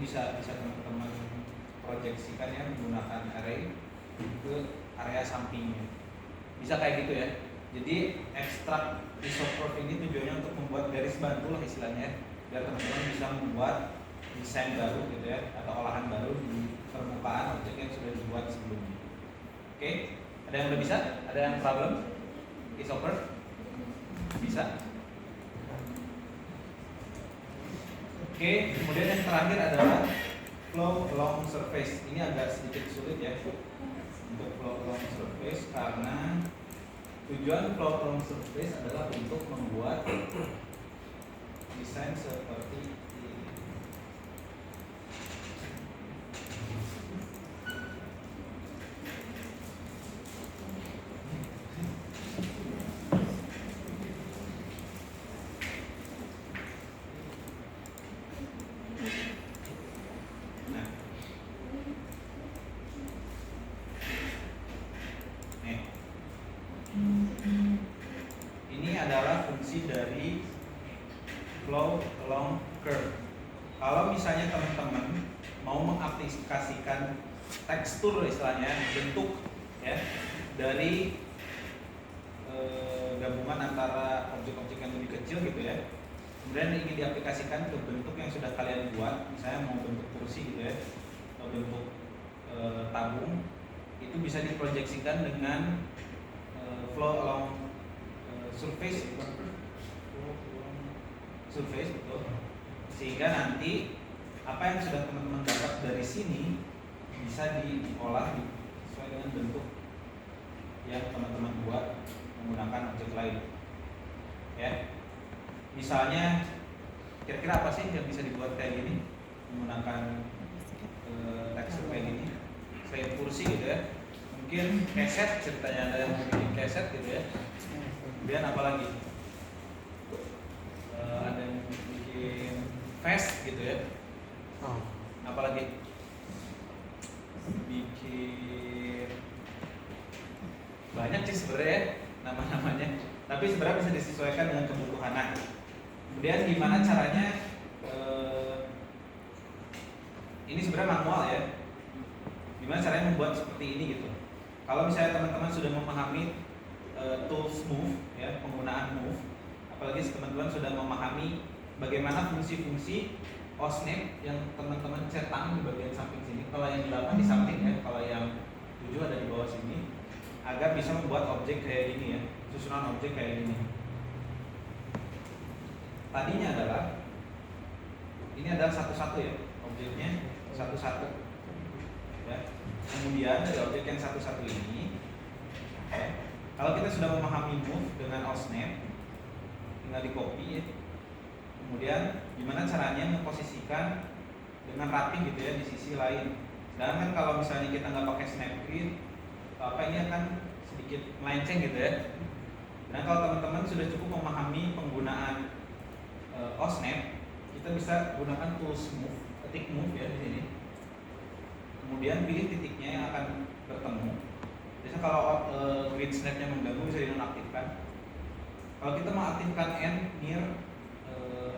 bisa teman-teman proyeksikan ya menggunakan array ke area sampingnya. Bisa kayak gitu ya. Jadi ekstrak isoproof ini tujuannya untuk membuat garis bantu lah istilahnya, biar teman-teman bisa membuat desain baru gitu ya, atau olahan baru di permukaan objek yang sudah dibuat sebelumnya. Oke, ada yang udah bisa? Ada yang problem? Isoproof? Bisa? Oke, kemudian yang terakhir adalah flow along surface. Ini agak sedikit sulit ya untuk flow along surface, karena tujuan flow along surface adalah untuk membuat desain seperti ini. Ini adalah fungsi dari flow along curve. Kalau misalnya teman-teman mau mengaplikasikan tekstur istilahnya, bentuk ya dari gabungan antara objek-objek yang lebih kecil gitu ya, kemudian ingin diaplikasikan ke bentuk yang sudah kalian buat, misalnya mau bentuk kursi gitu ya, atau bentuk tabung, itu bisa diproyeksikan dengan flow along surface, betul. Sehingga nanti apa yang sudah teman-teman dapat dari sini bisa diolah sesuai dengan bentuk yang teman-teman buat menggunakan objek lain. Ya, misalnya kira-kira apa sih yang bisa dibuat kayak gini menggunakan tekstur kayak gini? Kayak kursi gitu ya. Mungkin keset, ceritanya ada yang bikin keset gitu ya. Kemudian apa lagi? Ada yang bikin vest gitu ya. Apa lagi? Bikin banyak sih sebenarnya nama-namanya. Tapi sebenarnya bisa disesuaikan dengan kebutuhan. Nah, kemudian gimana caranya? Ini sebenarnya manual ya. Gimana caranya membuat seperti ini gitu? Kalau misalnya teman-teman sudah memahami tools move ya, penggunaan move, apalagi teman-teman sudah memahami bagaimana fungsi-fungsi OSNAP yang teman-teman cetak di bagian samping sini. Kalau yang 8 di samping ya, kalau yang 7 ada di bawah sini, agar bisa membuat objek kayak gini ya, susunan objek kayak gini. Tadinya adalah ini adalah satu-satu ya, objeknya satu-satu ya. Kemudian dari objek yang satu-satu ini ya, kalau kita sudah memahami move dengan OSNAP, tinggal di copy ya. Kemudian gimana caranya memposisikan dengan rapi gitu ya di sisi lain. Sedangkan kalau misalnya kita nggak pakai snap grid, apa ini akan sedikit melenceng gitu ya. Dan kalau teman-teman sudah cukup memahami penggunaan OSNAP, kita bisa gunakan tools move, ketik move ya di sini. Kemudian pilih titiknya yang akan bertemu. Biasanya kalau grid snapnya mengganggu bisa dinonaktifkan. Kalau kita mengaktifkan end, near,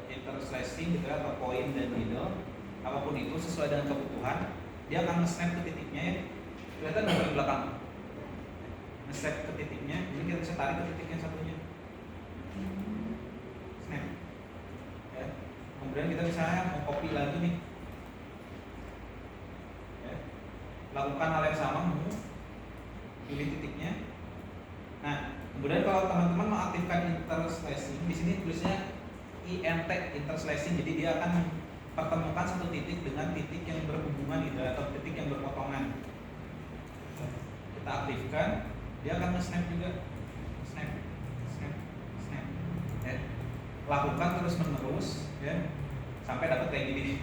interslacing gitu ya, atau point dan middle, apapun itu sesuai dengan kebutuhan, dia akan nge-snap ke titiknya ya. Kelihatan nggak di belakang? Nge-snap ke titiknya, jadi kita bisa tarik ke titik yang satunya. Snap. Ya. Kemudian kita misalnya mau copy lagi nih. Ya. Lakukan hal yang sama, move, pilih titiknya. Nah, kemudian kalau teman-teman mengaktifkan interslacing, di sini tulisnya INT, interslacing, jadi dia akan pertemukan satu titik dengan titik yang berhubungan gitu atau titik yang berpotongan. Kita aktifkan, dia akan nge-snap juga, snap, snap, snap. Ya. Lakukan terus menerus, ya, sampai dapat kayak gini.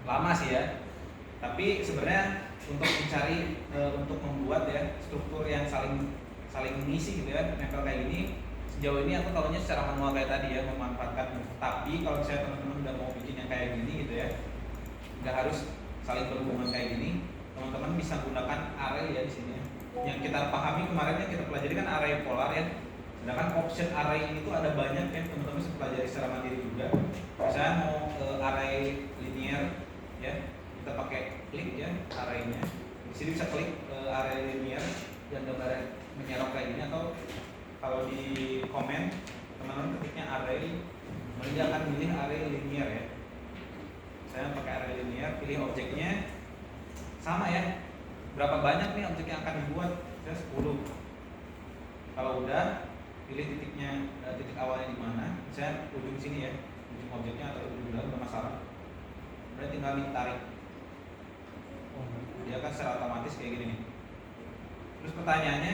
Lama sih ya, tapi sebenarnya untuk mencari, untuk membuat ya struktur yang saling mengisi gitu ya, nempel kayak gini. Sejauh ini aku tahunya secara manual kayak tadi ya, memanfaatkan move. Tapi kalau misalnya teman-teman udah mau bikin yang kayak gini gitu ya, nggak harus saling berhubungan kayak gini, teman-teman bisa gunakan array ya di sini. Yang kita pahami kemarin yang kita pelajari kan array polar ya. Sedangkan option array ini tuh ada banyak ya, teman-teman bisa pelajari secara mandiri juga. Misalnya mau array linear, pilih objeknya sama ya, berapa banyak nih objek yang akan dibuat, saya 10. Kalau udah pilih titiknya, titik awalnya di mana, saya ujung sini ya, ujung objeknya atau ujung dalam nggak masalah. Berarti tinggal ditarik, dia kan secara otomatis kayak gini nih. Terus pertanyaannya,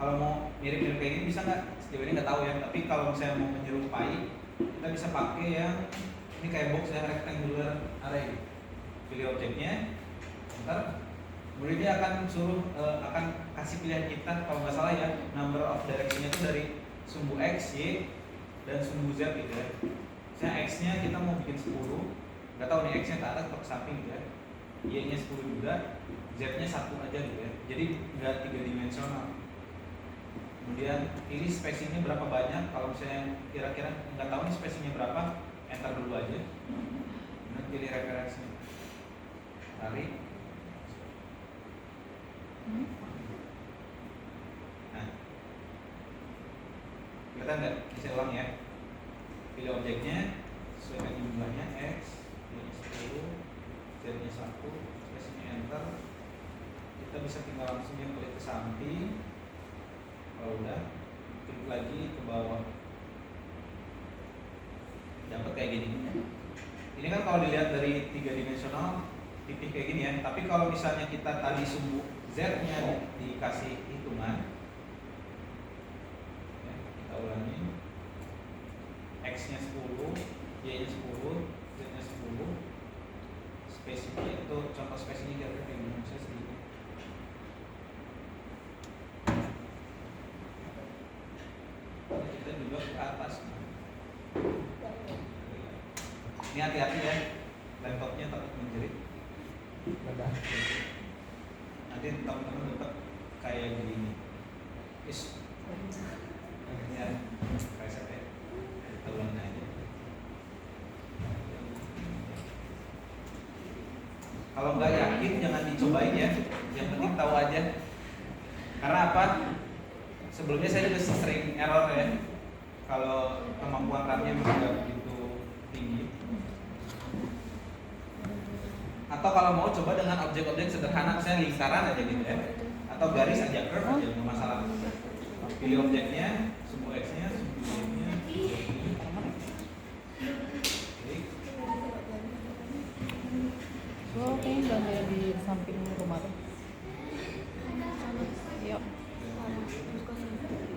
kalau mau mirip-mirip kayak gini bisa nggak? Sejauh ini nggak tahu ya, tapi kalau misalnya mau menyerupai, kita bisa pakai yang ini kayak box ya, rectangular array. Pilih objeknya, ntar kemudian dia akan suruh akan kasih pilihan kita, kalau nggak salah ya, number of direction-nya itu dari sumbu x, y, dan sumbu z gitu ya. Misalnya x-nya kita mau bikin 10, nggak tahu nih x-nya ke atas atau ke samping gitu ya. Y-nya 10 juga, z-nya 1 aja gitu ya. Jadi nggak 3 dimensional. Kemudian pilih spacing-nya berapa banyak. Kalau misalnya kira-kira nggak tahu nih spacing-nya berapa, enter dulu aja. Kemudian pilih referensinya, tarik. Nah, kelihatan nggak? Bisa ulang ya. Pilih objeknya, sesuaikan jumlahnya x, y-nya 10, z-nya 1, spacing-nya enter. Kita bisa tinggal langsung yang klik ke samping. Kalau udah, klik lagi ke bawah, dapat kayak gini. Ini kan kalau dilihat dari 3 dimensional tipis kayak gini ya. Tapi kalau misalnya kita tadi sumbu z-nya dikasih hitungan, ya, kita ulangi, x-nya 10, y-nya 10, z-nya 10, spacing-nya itu contoh spacing-nya kira-kira kayak gini, bisa sedikit. Kita juga ke atas. Ini hati-hati ya, laptopnya takut menjerit. Nanti teman-teman dapat kayak gini. Ya, kayak saya ulang aja. Kalau nggak yakin jangan dicobain ya, yang penting tahu aja. Karena apa? Sebelumnya saya juga sering error ya, kalau kemampuan RAM-nya masih nggak begitu tinggi. Atau kalau mau coba dengan objek-objek sederhana, misalnya lingkaran aja gitu ya, atau garis aja, curve aja, nggak masalah. Pilih objeknya, sumbu x-nya, sumbu y-nya, klik. Oh, kayaknya udah di samping rumah tuh. Yuk.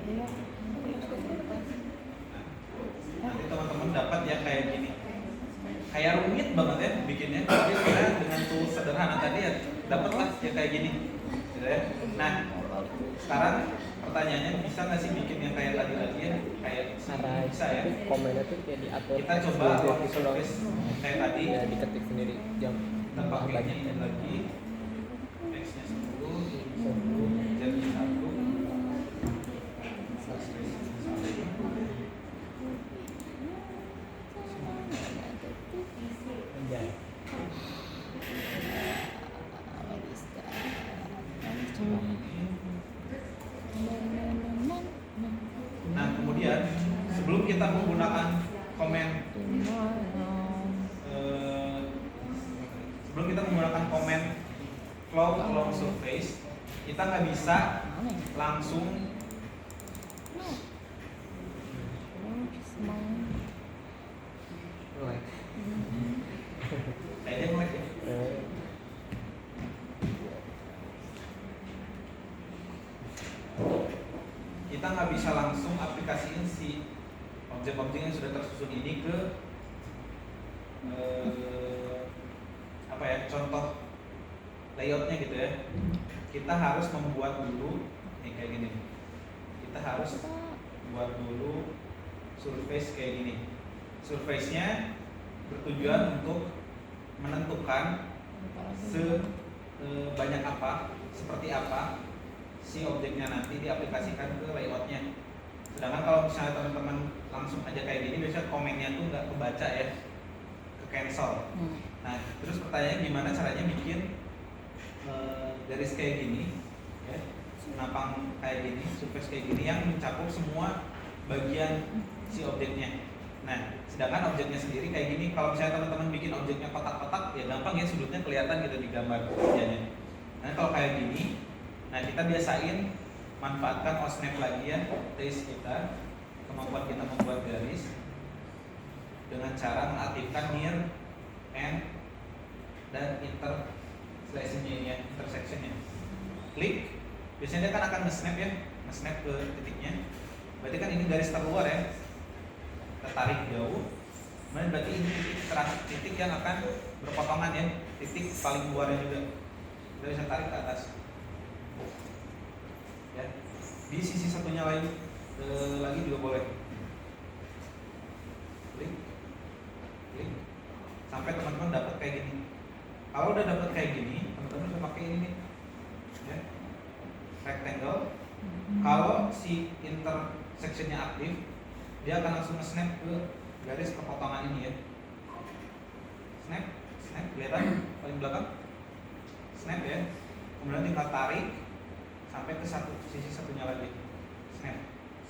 Iya. Nanti teman-teman dapat ya kayak gini. Kayak rumit banget ya bikinnya, tapi sebenarnya dengan tools sederhana tadi ya dapatlah ya kayak gini, gitu ya. Nah, sekarang pertanyaannya, bisa nggak sih bikin yang kayak tadi lagi ya, kayak bisa ya? Komennya tuh kayak diatur. Kita coba waktu service kayak tadi. Ya diketik sendiri jam. Kita pakainya ini lagi, x-nya 10, z-nya 1. Nah, kemudian sebelum kita menggunakan komen flow along surface, kita nggak bisa langsung kayaknya melek ya. Kita nggak bisa langsung aplikasiin si objek-objek yang sudah tersusun ini ke apa ya, contoh layoutnya gitu ya. Kita harus membuat dulu nih kayak gini. Kita harus buat dulu surface kayak gini. Surface-nya bertujuan untuk menentukan sebanyak apa, seperti apa si objeknya nanti diaplikasikan ke layoutnya. Sedangkan kalau misalnya teman-teman langsung aja kayak gini, biasanya komennya tuh nggak kebaca ya, ke cancel. Nah, terus pertanyaannya gimana caranya bikin garis kayak gini, ya, napang kayak gini, surface kayak gini yang mencakup semua bagian si objeknya. Nah, sedangkan objeknya sendiri kayak gini. Kalau misalnya teman-teman bikin objeknya kotak-kotak, ya gampang ya, sudutnya kelihatan gitu di gambar kerjanya. Nah kalau kayak gini, nah kita biasain manfaatkan OSNAP lagi ya, taste kita, kemampuan kita membuat garis dengan cara mengaktifkan near and dan intersection-nya ini ya, intersection-nya. Klik, biasanya dia kan akan nge-snap ya, nge-snap ke titiknya. Berarti kan ini garis terluar ya, kita tarik jauh. Kemudian berarti ini titik yang akan berpotongan ya, titik paling luarnya juga. Kita bisa tarik ke atas. Ya, di sisi satunya lagi juga boleh. Klik, klik, sampai teman-teman dapat kayak gini. Kalau udah dapat kayak gini, teman-teman bisa pakai ini nih, ya, rectangle. Kalau si intersectionnya aktif, dia akan langsung nge-snap ke garis perpotongan ini ya. Snap, snap, kelihatan paling belakang. Snap ya. Kemudian tinggal tarik sampai ke sisi satunya lagi. Snap,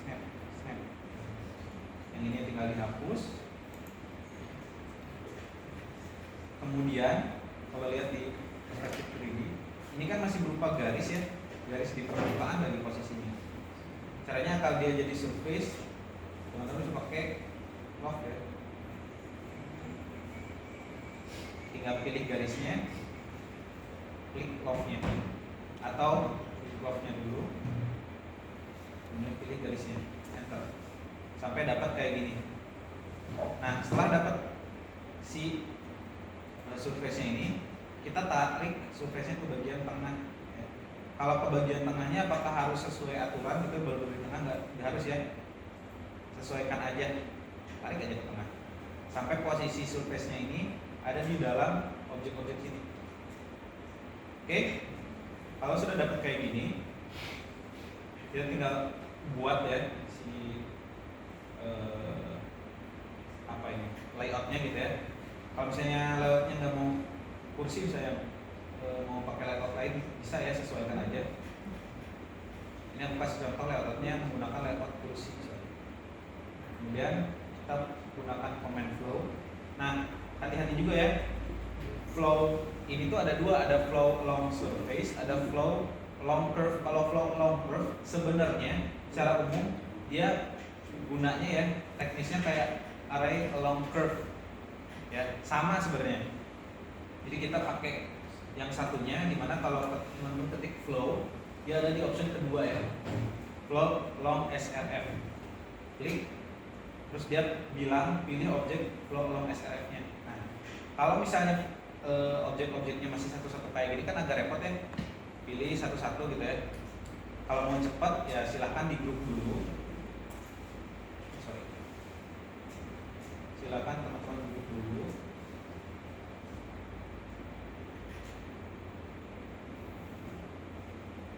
snap, snap. Yang ini tinggal dihapus. Kemudian kalau lihat di perspektif 3D, ini kan masih berupa garis ya, garis di permukaan lagi posisinya. Caranya kalau dia jadi surface, teman-teman bisa pakai loft ya. Tinggal pilih garisnya, klik loftnya, atau klik loftnya dulu, kemudian pilih garisnya, enter, sampai dapat kayak gini. Nah setelah dapat si surface-nya ini, kita tarik surface-nya ke bagian tengah ya. Kalau ke bagian tengahnya apakah harus sesuai aturan gitu, baru di tengah nggak harus ya, sesuaikan aja, tarik aja ke tengah sampai posisi surface-nya ini ada di dalam objek-objek sini. Oke, kalau sudah dapat kayak gini, kita tinggal buat ya si apa ini layoutnya gitu ya. Kalau misalnya layoutnya nggak mau kursi, misalnya mau pakai layout lain, bisa ya, sesuaikan aja. Ini aku kasih contoh layoutnya menggunakan layout kursi misalnya. Kemudian kita gunakan command flow. Nah hati-hati juga ya, flow ini tuh ada dua, ada flow along surface, ada flow along curve. Kalau flow along curve sebenarnya secara umum dia gunanya ya, teknisnya kayak array along curve ya, sama sebenarnya. Jadi kita pakai yang satunya, dimana kalau teman-teman ketik flow, dia ada di option kedua ya, flow along srf. Klik, terus dia bilang pilih objek flow along srf-nya. Nah kalau misalnya objek-objeknya masih satu-satu kayak gini kan agak repot ya, pilih satu-satu gitu ya. Kalau mau cepat ya silahkan di grup dulu. Silakan teman-teman duduk dulu.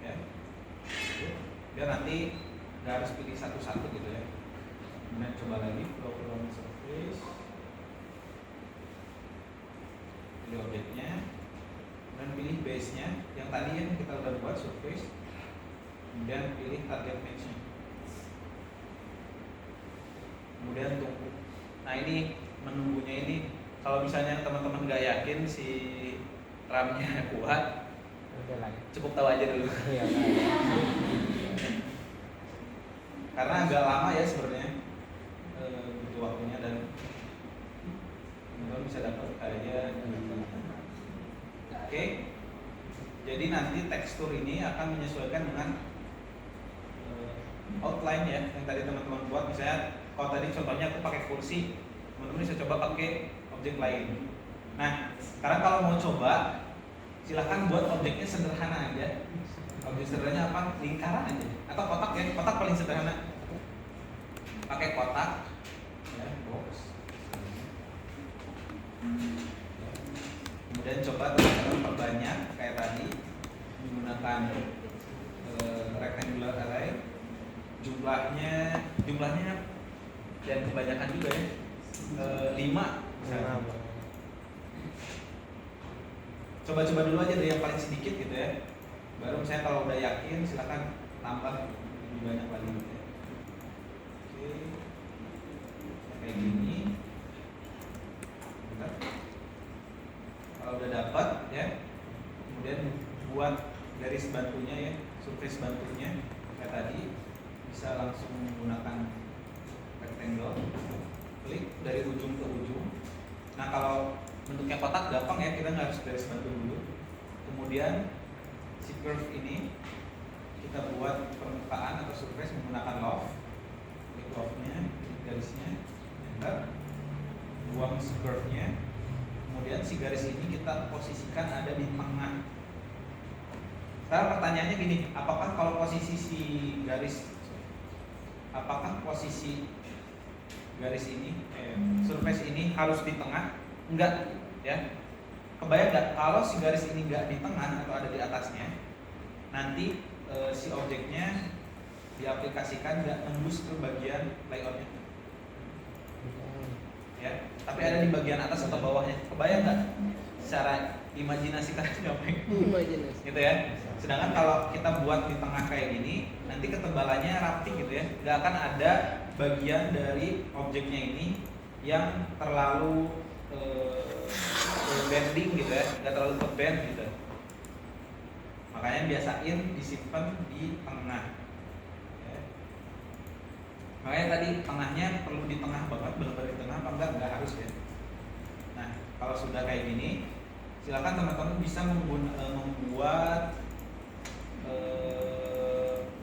Ya. Biar nanti nggak harus pilih satu-satu gitu ya. Kemudian coba lagi flow along surface. Pilih objeknya, dan pilih base-nya yang tadi yang kita udah buat surface. Kemudian pilih target match-nya. Kemudian tunggu. Nah ini menunggunya ini, kalau misalnya teman-teman nggak yakin si RAM-nya kuat, cukup tahu aja dulu. Karena agak lama ya sebenarnya butuh waktunya, dan teman-teman bisa dapat kayak oke. Jadi nanti tekstur ini akan menyesuaikan dengan outline ya yang tadi teman-teman buat. Misalnya kalau tadi contohnya aku pakai kursi, teman-teman bisa coba pakai objek lain. Nah sekarang kalau mau coba, silahkan buat objeknya sederhana aja. Objek sederhananya apa? Lingkaran aja atau kotak ya, kotak paling sederhana. Pakai kotak ya, box. Kemudian coba teman-teman perbanyak kayak tadi menggunakan rectangular array. Jumlahnya dan kebanyakan juga ya, 5 misalnya. Coba-coba dulu aja dari yang paling sedikit gitu ya, baru misalnya kalau udah yakin silakan tambah lebih banyak lagi gitu ya. Oke, kayak gini. Bentar. Kalau udah dapat ya, kemudian buat garis bantunya ya, surface bantunya kayak tadi, bisa langsung menggunakan rectangle, klik dari ujung ke ujung. Nah kalau bentuknya kotak gampang ya, kita nggak harus garis bantu dulu. Kemudian si curve ini kita buat permukaan atau surface menggunakan loft, klik loftnya, klik garisnya, enter, buang si curve-nya. Kemudian si garis ini kita posisikan ada di tengah. Sekarang pertanyaannya gini, apakah kalau posisi si garis, apakah posisi garis ini, surface ini harus di tengah? Enggak, ya. Kebayang nggak kalau si garis ini nggak di tengah atau ada di atasnya, nanti si objeknya diaplikasikan nggak tembus ke bagian layoutnya, ya. Tapi ada di bagian atas atau bawahnya. Kebayang nggak? Secara imajinasi kalian ngapain? Imajinasi. Gitu ya. Sedangkan kalau kita buat di tengah kayak gini, nanti ketebalannya rapi gitu ya. Nggak akan ada bagian dari objeknya ini yang terlalu bending gitu ya, nggak terlalu ke bend gitu. Makanya biasain disimpan di tengah. Ya. Makanya tadi tengahnya perlu di tengah banget, benar-benar di tengah apa enggak harus ya. Nah kalau sudah kayak gini, silakan teman-teman bisa membuat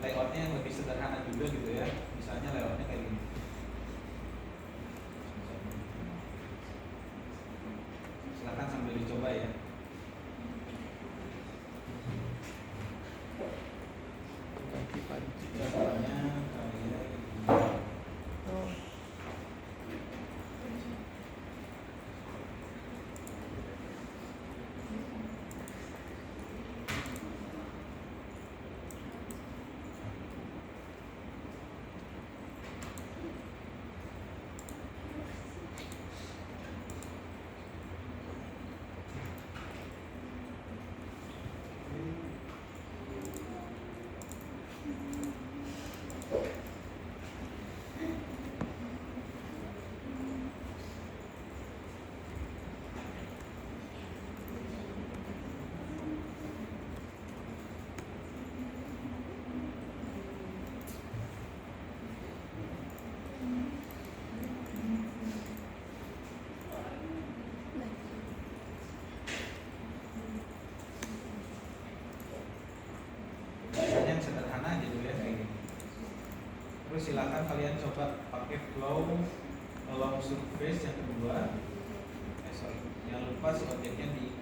layoutnya yang lebih sederhana juga gitu ya. Misalnya layoutnya kayak gini. Silakan sambil dicoba ya. Misalnya kayak gini. Oh. Yang sederhana aja dulu ya kayak gini. Terus silakan kalian coba pakai flow along surface yang kedua. Sorry, jangan lupa si objeknya di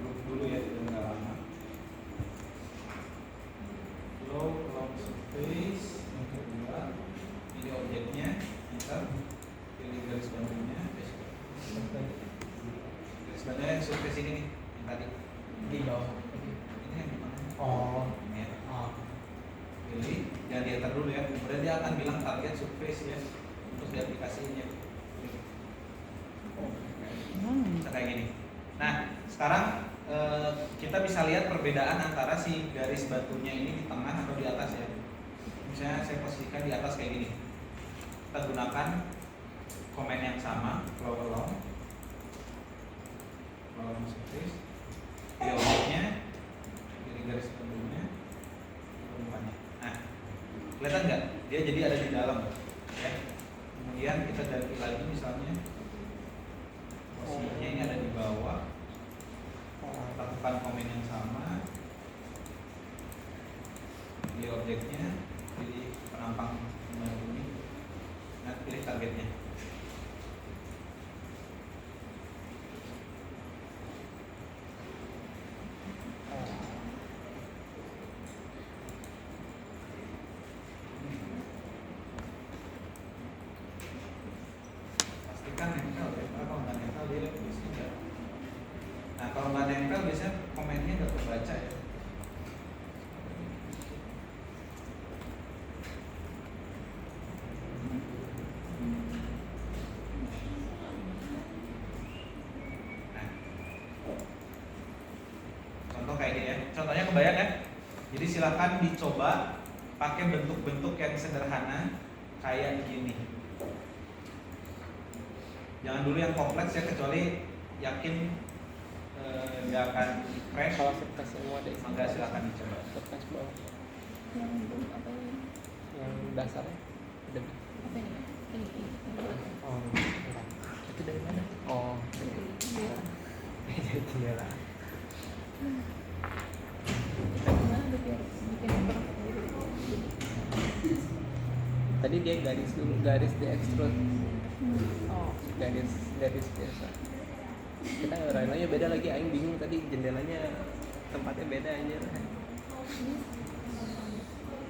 group dulu ya, itu nggak lama. Flow along surface yang kedua, pilih objeknya, enter, pilih garis bantunya, garis bantunya yang surface ini nih, yang tadi. Di bawah. Ini yang di mana? Oh. Ya. Oh. Pilih, jangan di enter dulu ya. Kemudian dia akan bilang target surface ya untuk diaplikasiinnya. Bisa kayak gini. Nah, sekarang kita bisa lihat perbedaan antara si garis batunya ini di tengah atau di atas ya. Misalnya saya posisikan di atas kayak gini. Kita gunakan komen yang sama, flow along surface. Pilih objeknya, pilih garis batunya, permukaannya. Nah, kelihatan nggak? Dia jadi ada di dalam, ya. Kemudian kita ganti lagi misalnya posisinya ini ada di bawah. Lakukan komen yang sama. Pilih objeknya, pilih penampang ini. Nah, pilih targetnya. Pastikan nempel ya, kalau nggak nempel dia biasanya nggak. Nah kalau nggak nempel biasanya komennya nggak terbaca ya. Nah, contoh kayak gini ya. Contohnya kebayang ya. Jadi silakan dicoba pakai bentuk-bentuk yang sederhana kayak gini. Jangan dulu yang kompleks ya, kecuali yakin nggak akan crash, Kalau surface semua ada isi. maka silakan dicoba. Surface bawah. Yang apa ini? Yang dasarnya ada. Apa ini? Ini. Oh, enggak. Itu dari mana? Oh, Dia. dari jendela. Kita gimana tuh biar bikin gitu. Tadi dia garis dulu, garis di extrude, Oh. garis biasa. Kita warnanya beda lagi, aing bingung tadi jendelanya tempatnya beda anjir.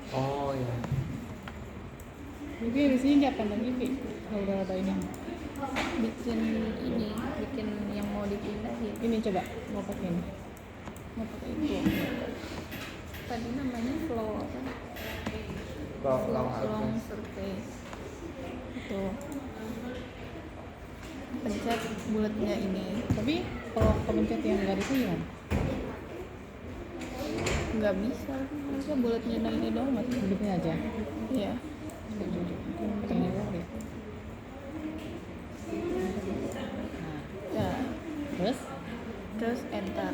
Oh iya. Jadi di sini diapain lagi, Pi? Kalau udah ada ini. bikin yang mau dipindahin. Ini coba mau pakai ini. Mau pakai itu tadi namanya flow apa, Long long surface itu, pencet bulatnya ini. Tapi kalau kepencet yang garisnya gimana? Nggak bisa, harusnya bulatnya nah ini dong mas. Hidupnya aja. Iya, Pakai ini doang deh. Nah, ya terus? terus enter,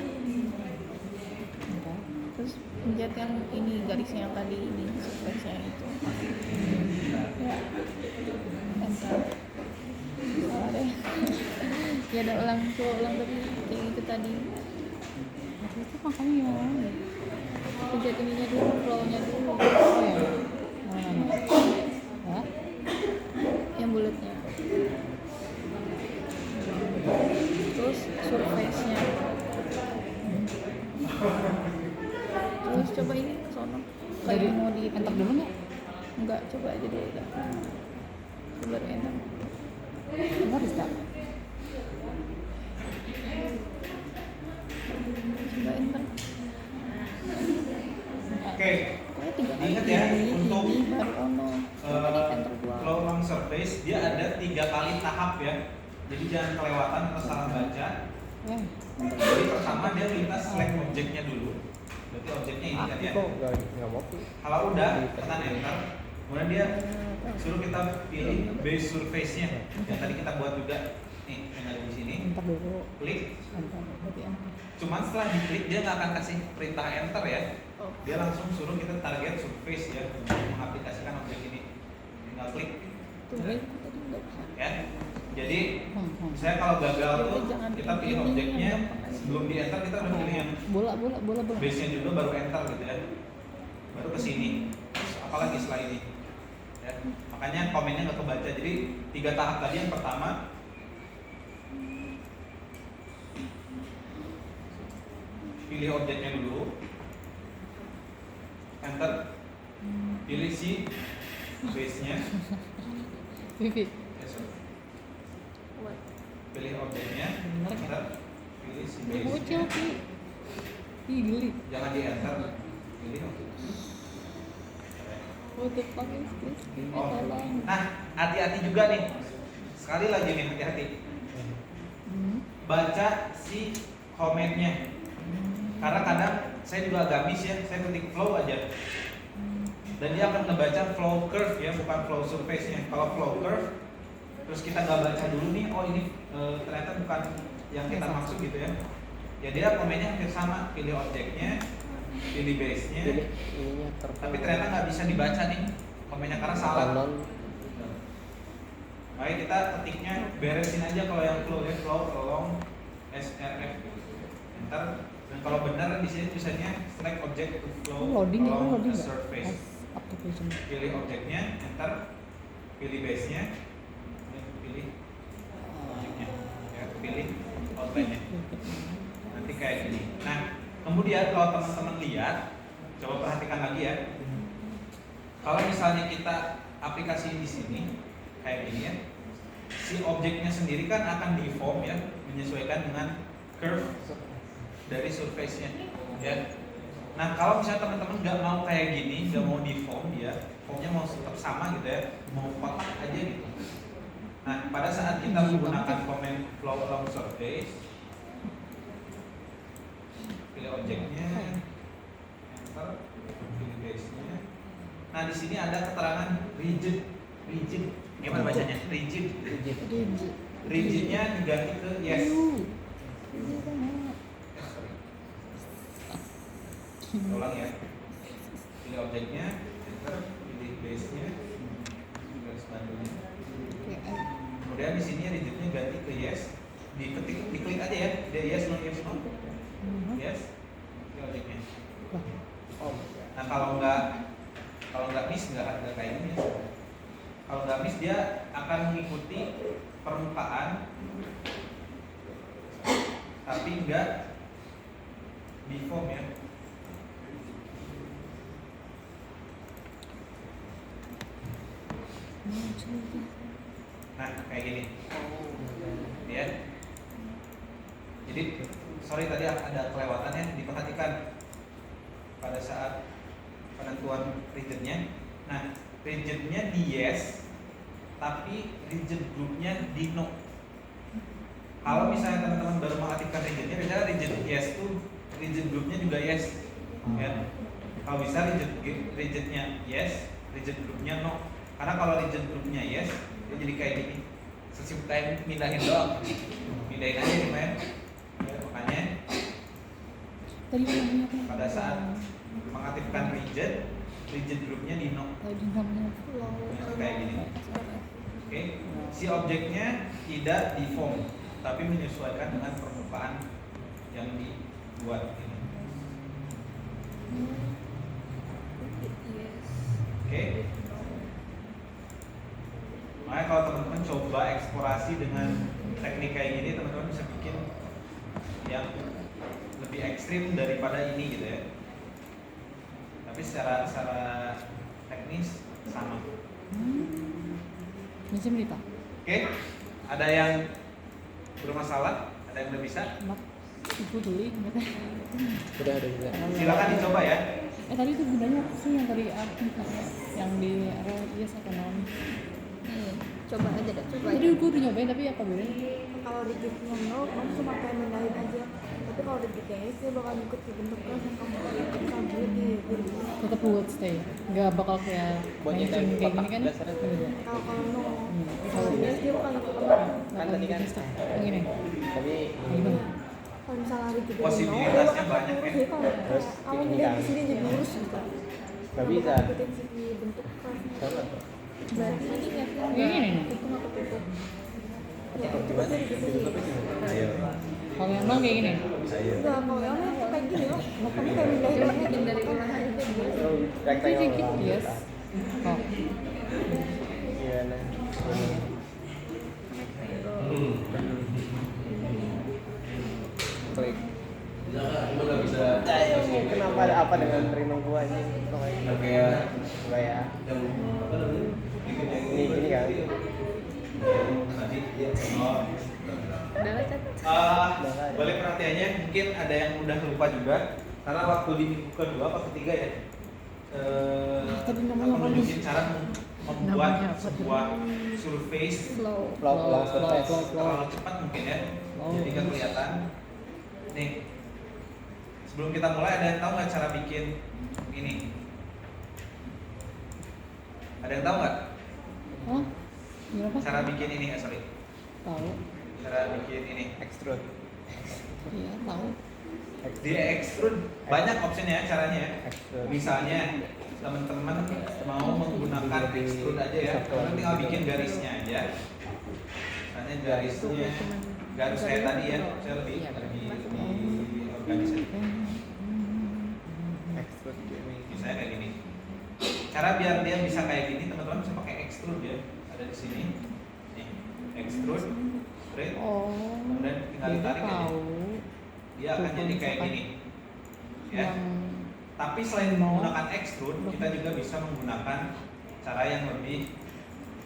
Entar. terus pencet yang ini garisnya yang tadi ini surface nya itu, ya enter. Salah deh. Ya udah ulang, coba ulang tadi yang itu tadi. Itu makanya gimana? Pencet ininya dulu, flow-nya dulu, Oh ya. Mana? Ya. yang bulatnya. Terus surface-nya. Terus coba ini ke sono. Dari Kayak mau di enter dulu nggak? Enggak, coba aja dulu dah. Coba enter. Enggak bisa. Coba enter. Oke, Pokoknya 3 kali ingat ya, ini, untuk ini baru ono. Tadi enter dua. flow long surface dia ada 3 kali tahap ya. Jadi jangan kelewatan atau salah baca. Ya. Jadi pertama dia minta select objeknya dulu. Berarti objeknya ini kan ya. Kok nggak mau sih? Kalau udah tekan enter, kemudian dia suruh kita pilih base surface-nya yang tadi kita buat juga. Nih, yang ada di sini. Enter dulu. Klik. Enter. Berarti enter. Cuman setelah diklik dia nggak akan kasih perintah enter ya. Oh. Dia langsung suruh kita target surface ya untuk mengaplikasikan objek ini. Tinggal klik Tuh, tadi enggak bisa. ya. Jadi Hmm. saya kalau gagal Ya tuh udah, jangan kita pilih ini, objeknya yang gampang aja. sebelum di enter kita udah pilih yang bola. base-nya dulu baru enter gitu ya. Baru ke sini. Terus apalagi setelah ini. Ya. Makanya komennya nggak kebaca. Jadi 3 tahap tadi yang pertama pilih objeknya dulu. Enter. Pilih si base-nya. Vivi. What? Pilih objeknya. Bener kan? Enter. Pilih si Bocil, base-nya. Pi. Ih, geli. Jangan di enter. Pilih objek. What the fuck is this? Vivi, Oh. tolong. Nah, hati-hati juga nih. Sekali lagi nih, hati-hati. Hmm. Baca si komennya. Karena kadang saya juga agak miss ya, saya ketik flow aja. Dan dia akan ngebaca flow curve ya, bukan flow surface-nya. Kalau flow curve, terus kita nggak baca dulu nih, oh ini ternyata bukan yang kita maksud gitu ya. Ya dia komennya hampir sama, pilih objeknya, pilih base-nya. Jadi ininya Tapi ternyata nggak bisa dibaca nih komennya karena salah. non Baik, kita ketiknya beresin aja kalau yang flow ya, flow long srf enter. Dan kalau benar di sini tulisannya select object to flow Loading ya, along loading a nggak? surface. Pas application. Pilih objeknya, enter, pilih base-nya, dan pilih objeknya, ya, pilih outline-nya. Nanti kayak gini. Nah, kemudian kalau teman-teman lihat, coba perhatikan lagi ya. Kalau misalnya kita aplikasi di sini kayak gini ya, si objeknya sendiri kan akan deform ya, menyesuaikan dengan curve dari surface-nya ya. Nah, kalau misalnya teman-teman nggak mau kayak gini, nggak mau deform ya, formnya mau tetap sama gitu ya, mau kotak aja gitu. Nah, pada saat kita menggunakan comment flow along surface, pilih objeknya, enter, pilih base-nya. Nah, di sini ada keterangan rigid. Gimana bacanya? Rigid. Rigid. Rigidnya diganti ke yes. Ini kan Ulang ya. Pilih objeknya, enter, pilih base-nya, garis bantunya. Oke, Kemudian di sini rigidnya ganti ke yes. Diklik aja ya. Dia yes no. Yes. Ini objeknya. Oh, Nah kalau nggak miss nggak kayak gini ya. Kalau nggak miss dia akan mengikuti permukaan tapi nggak deform ya. Nah kayak gini ya. Jadi sorry tadi ada kelewatannya, diperhatikan pada saat penentuan rigidnya. Nah rigidnya di yes tapi rigid groupnya di no. Kalau misalnya teman-teman baru mengaktifkan rigidnya, biasanya rigid yes tuh rigid groupnya juga yes ya. Kalau bisa rigidnya yes, rigid groupnya no. Karena kalau rigid groupnya yes, dia jadi kayak gini. Sesibuk kayak mindahin doang. Mindahin aja nih men. Ya, makanya tadi namanya apa? pada saat mengaktifkan rigid groupnya di no. Tadi namanya Nah, kayak gini. Oke, si objeknya tidak deform, tapi menyesuaikan dengan permukaan yang dibuat ini. Oke. Makanya kalau teman-teman coba eksplorasi dengan teknik kayak gini, teman-teman bisa bikin yang lebih ekstrim daripada ini gitu ya. Tapi secara teknis sama. Bisa berita. Oke, ada yang bermasalah? Ada yang udah bisa? Mak, ibu dulu udah juga. Silakan dicoba ya. Tadi itu gunanya apa sih yang tadi aku yang di yes atau non? Coba aja dah, coba Tadi aja. gue udah nyobain tapi apa bedanya? Kalau rigidnya nol, kamu cuma kayak mindahin aja. Tapi kalau rigidnya yes, dia bakal ikut ke bentuk kelas yang kamu ikut sambil di dirinya. Tetap buat stay, nggak bakal kayak Buat matching nyetel kayak kotak gini kan? dasarnya tuh. Iya. Kalau nol, Kalau kalau yes dia bakal ikut ke bentuk. Kan tadi kan yang ini, tapi gimana? Kalau misalnya rigidnya nol, dia Posibilitasnya bakal banyak, lurus. ya. Jadi kalau Terus kamu ini mindahin kan. di sini jadi lurus gitu. nggak bisa. Ikutin segi bentuk kelasnya. Sama tuh. Berarti nanti Yang ini nih. itu nggak ketutup. Ya, Oh, itu gimana? pasti digituin. Ayo. Kalau yang non kayak gini, Ayo. Enggak, kalau yang nol kayak gini loh. Kamu kayak mindahin aja. Bikin dari bawah aja gitu. kayak gitu yes. Oh, Gimana? Klik. Kenapa ada apa dengan terima gua ini? Enggak ya. Ini gini kan. Udah lah, Cat. Boleh perhatiannya, mungkin ada yang udah lupa juga karena waktu di minggu kedua apa ketiga ya, Tadi namanya aku apa nunjukin cara membuat Namanya apa? sebuah surface Slow. Long surface. terlalu cepat mungkin ya, jadi nggak kelihatan. Nih, sebelum kita mulai ada yang tahu nggak cara bikin ini? Ada yang tahu nggak Hah? Gimana? cara bikin ini? Sorry, Tahu? cara bikin ini. Extrude. Iya tahu. Di extrude banyak opsinya ya caranya ya. Extrude. Misalnya teman-teman mau menggunakan extrude aja ya, kalian tinggal bikin garisnya aja. Misalnya garisnya garis kayak tadi ya, saya lebih organis aja. Extrude gini. Misalnya kayak gini. Cara biar dia bisa kayak gini, teman-teman bisa pakai extrude ya. Ada di sini. Nih, extrude, straight. Oh, Kemudian tinggal jadi ditarik aja. tahu. Dia akan jadi kayak gini. Ya. Yang Tapi selain menggunakan extrude, kita juga bisa menggunakan cara yang lebih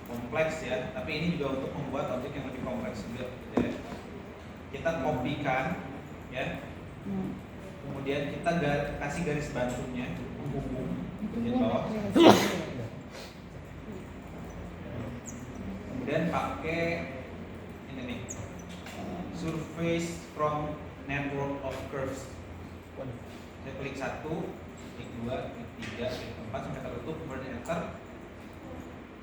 kompleks ya. Tapi ini juga untuk membuat objek yang lebih kompleks juga. Gitu ya. Kita kopikan, ya. Kemudian kita kasih garis bantunya menghubung bagian bawah. Kemudian pakai ini nih, surface from network of curves. Saya klik 1, klik 2, klik 3, klik 4 sampai tertutup, kemudian enter.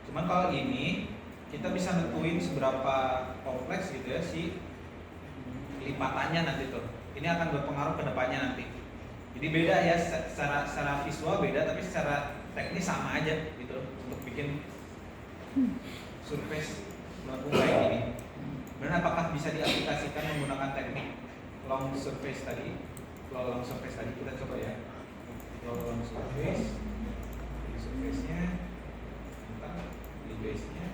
Cuman kalau ini kita bisa nentuin seberapa kompleks gitu ya si lipatannya nanti tuh. Ini akan berpengaruh ke depannya nanti. Jadi beda ya, secara visual beda, tapi secara teknis sama aja gitu untuk bikin surface melengkung kayak gini. Dan apakah bisa diaplikasikan menggunakan teknik long surface tadi? Flow long surface tadi kita coba ya. Flow long surface, ini surface-nya, ini base-nya,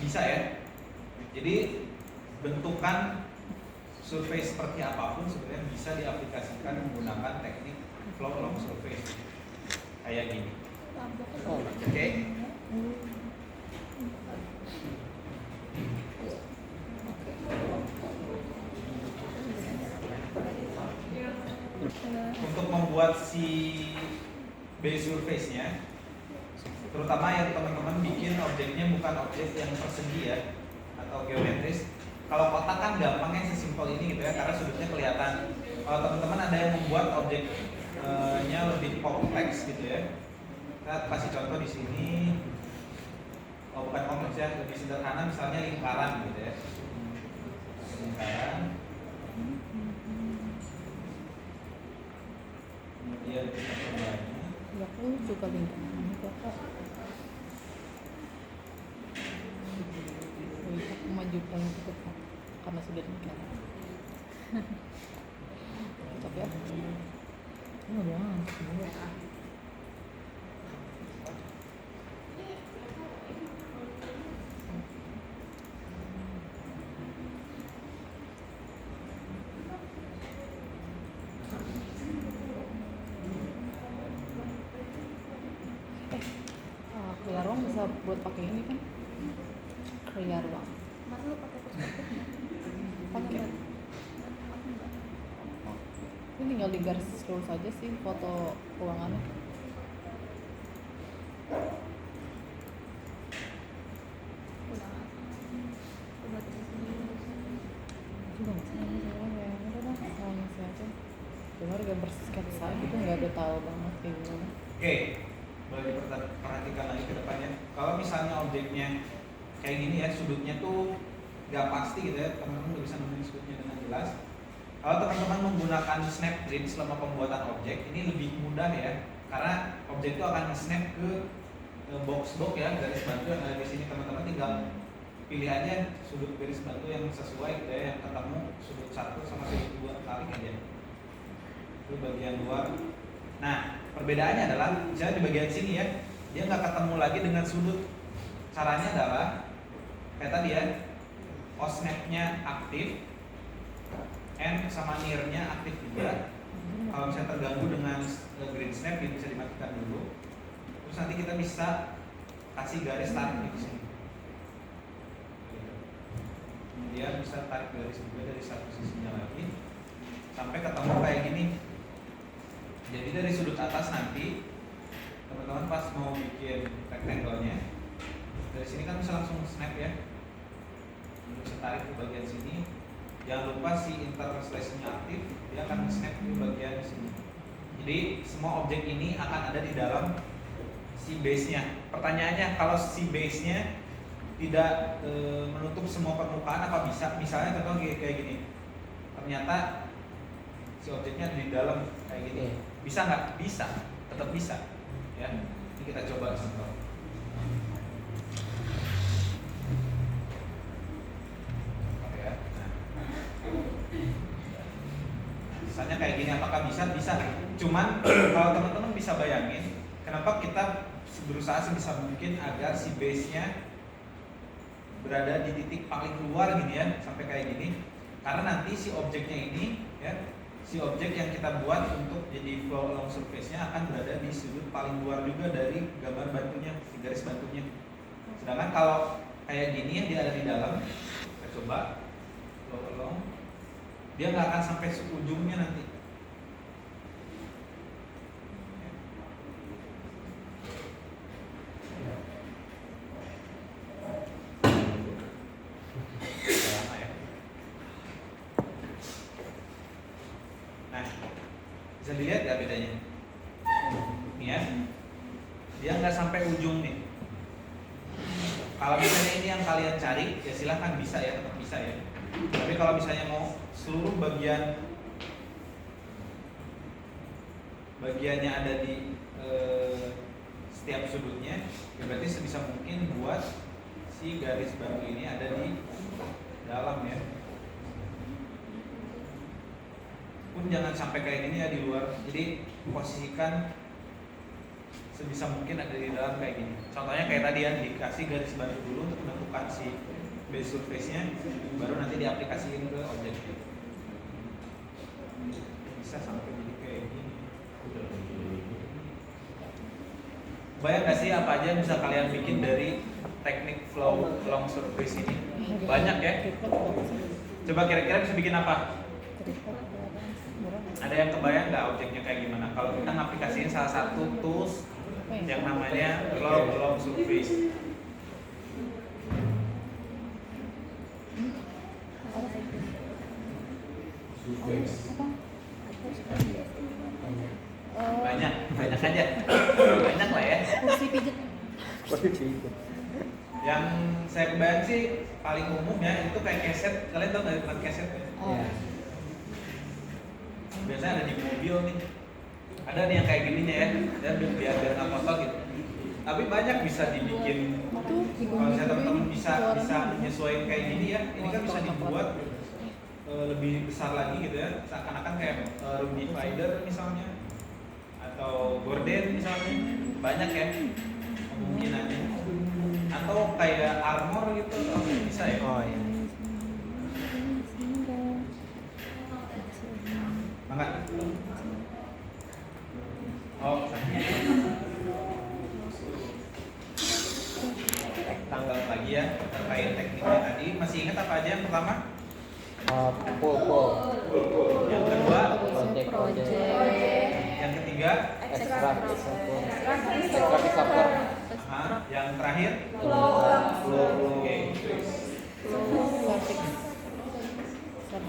bisa ya. Jadi bentukan surface seperti apapun sebenarnya bisa diaplikasikan menggunakan teknik flow long surface kayak gini. Oke. Untuk membuat si base surface-nya, terutama yang teman-teman bikin objeknya bukan objek yang persegi ya atau geometris. Kalau kotak kan gampangnya sesimpel ini gitu ya, karena sudutnya kelihatan. Kalau teman-teman ada yang membuat objeknya lebih kompleks gitu ya, kita kasih contoh di sini. Oh, bukan kompleks ya, lebih sederhana, misalnya lingkaran gitu ya. Lingkaran. Kemudian kita cobanya. Ya aku suka lingkaran ini kok. Aku majukan ke depan karena sudah lingkaran. Cocok ya? Oh doang. Kriya ruang bisa buat pakai ini kan? Kriya ruang. Mas lu pakai perspektif nggak? Pakai. Nggak. Ini tinggal digaris lurus aja sih foto ruangannya. Udah terus ini. Coba nggak sih soalnya udah dah soalnya sih aja. Cuma gambar sketsa gitu nggak ada tahu banget kayak gimana. Oke, boleh diperhatikan lagi ke depannya. Kalau misalnya objeknya kayak gini ya, sudutnya tuh nggak pasti gitu ya, teman-teman udah bisa nemuin sudutnya dengan jelas. Kalau teman-teman menggunakan snap grid selama pembuatan objek, ini lebih mudah ya, karena objek itu akan snap ke box-box ya, garis bantu yang ada di sini. Teman-teman tinggal pilih aja sudut garis bantu yang sesuai gitu ya, yang ketemu sudut 1 sama sudut 2 kali aja. Itu bagian luar. Nah, perbedaannya adalah misalnya di bagian sini ya, dia nggak ketemu lagi dengan sudut. Caranya adalah kayak tadi ya, snap-nya aktif, N sama near-nya aktif juga. Kalau misalnya terganggu dengan green snap, dia bisa dimatikan dulu. Terus nanti kita bisa kasih garis tarik di sini. Kemudian bisa tarik garis juga dari satu sisinya lagi sampai ketemu kayak gini. Jadi dari sudut atas nanti teman-teman pas mau bikin rectangle-nya, dari sini kan bisa langsung snap ya. Bisa tarik ke bagian sini. Jangan lupa si interslace-nya aktif, dia akan snap ke bagian sini. Jadi semua objek ini akan ada di dalam si base-nya. Pertanyaannya, kalau si base-nya tidak menutup semua permukaan apa bisa? Misalnya contoh kayak gini. Ternyata si objeknya ada di dalam kayak gini. Bisa nggak? Bisa, tetap bisa. Ya, ini kita coba contoh. Oke ya. Misalnya kayak gini, apakah bisa? Bisa. Cuman kalau teman-teman bisa bayangin, kenapa kita berusaha sebisa mungkin agar si base-nya berada di titik paling luar gini ya, sampai kayak gini. Karena nanti si objeknya ini ya, si objek yang kita buat untuk jadi flow long surface-nya akan berada di sudut paling luar juga dari gambar bantunya, di garis bantunya. Sedangkan kalau kayak gini ya, dia ada di dalam. Kita coba flow along, dia nggak akan sampai ujungnya nanti. Lama ya. Nah, bisa dilihat ya bedanya. Nih ya, dia nggak sampai ujung nih. Kalau misalnya ini yang kalian cari, ya silahkan bisa ya, tetap bisa ya. Tapi kalau misalnya mau seluruh bagian bagiannya ada di setiap sudutnya, ya berarti sebisa mungkin buat si garis baru ini ada di dalam ya. Pun jangan sampai kayak gini ya di luar. Jadi posisikan sebisa mungkin ada di dalam kayak gini. Contohnya kayak tadi ya, dikasih garis baru dulu untuk menentukan si base surface-nya, baru nanti diaplikasiin ke objeknya. Bisa sampai jadi kayak gini. Bayang gak sih apa aja yang bisa kalian bikin dari teknik flow long surface ini? Banyak ya. Coba kira-kira bisa bikin apa? Ada yang kebayang nggak objeknya kayak gimana? Kalau kita ngaplikasiin salah satu tools yang namanya long surface. Banyak aja. Banyak lah ya. Kursi pijet. Posisi. Yang saya kebayang sih paling umum ya itu kayak keset. Kalian tahu nggak bukan keset? Oh. Ya. Biasanya ada di mobil nih. Ada nih yang kayak gininya ya, dan biar nggak kotor gitu. Tapi banyak bisa dibikin. Kalau misalnya teman-teman bisa menyesuaikan kayak gini ya, ini kan bisa dibuat lebih besar lagi gitu ya, seakan-akan kayak room divider misalnya, atau gorden misalnya, banyak ya kemungkinannya. Atau kayak armor gitu, bisa ya. Oh iya. Mangga. Oh, tanggal lagi ya terkait tekniknya tadi. Masih ingat apa aja yang pertama? Full. Yang kedua, Project. yang ketiga, Extract support. yang terakhir, Oke.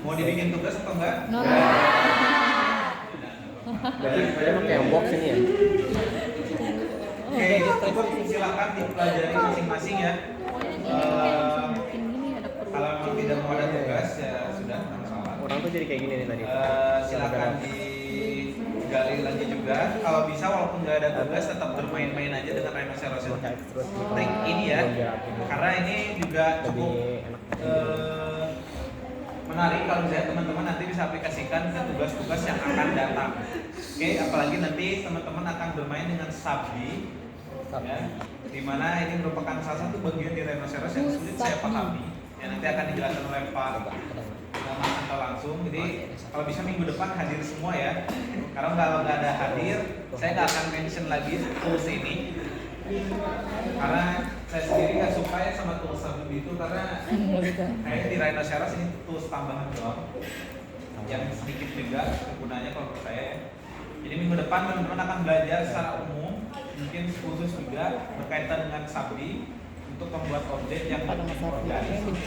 Mau dibikin tugas atau enggak? Berarti emang kayak box ini ya? Oke, itu silakan dipelajari masing-masing ya. Mungkin gini ada Kalau memang tidak mau ada tugas ya sudah, nggak masalah. Orang tuh jadi kayak gini nih tadi. Silakan digali lagi juga. Kalau bisa walaupun nggak ada tugas tetap bermain-main aja dengan rhinoceros trik ini ya. Karena ini juga cukup Lebih enak. menarik kalau misalnya teman-teman nanti bisa aplikasikan ke tugas-tugas yang akan datang. Oke, apalagi nanti teman-teman akan bermain dengan subdi, ya, dimana ini merupakan salah satu bagian di rhinoceros yang sulit saya pahami. Ya nanti akan dijelaskan oleh Pak Mahanto langsung. Jadi kalau bisa minggu depan hadir semua ya. Karena kalau nggak ada hadir, saya nggak akan mention lagi tools ini. Karena saya sendiri nggak suka ya sama tools subdi itu karena kayak di rhinoceros ini tools tambahan doang yang sedikit juga kegunaannya kalau menurut saya ya. Jadi minggu depan teman-teman akan belajar secara umum, mungkin khusus juga berkaitan dengan subdi untuk membuat objek yang Pada lebih masa organis. benci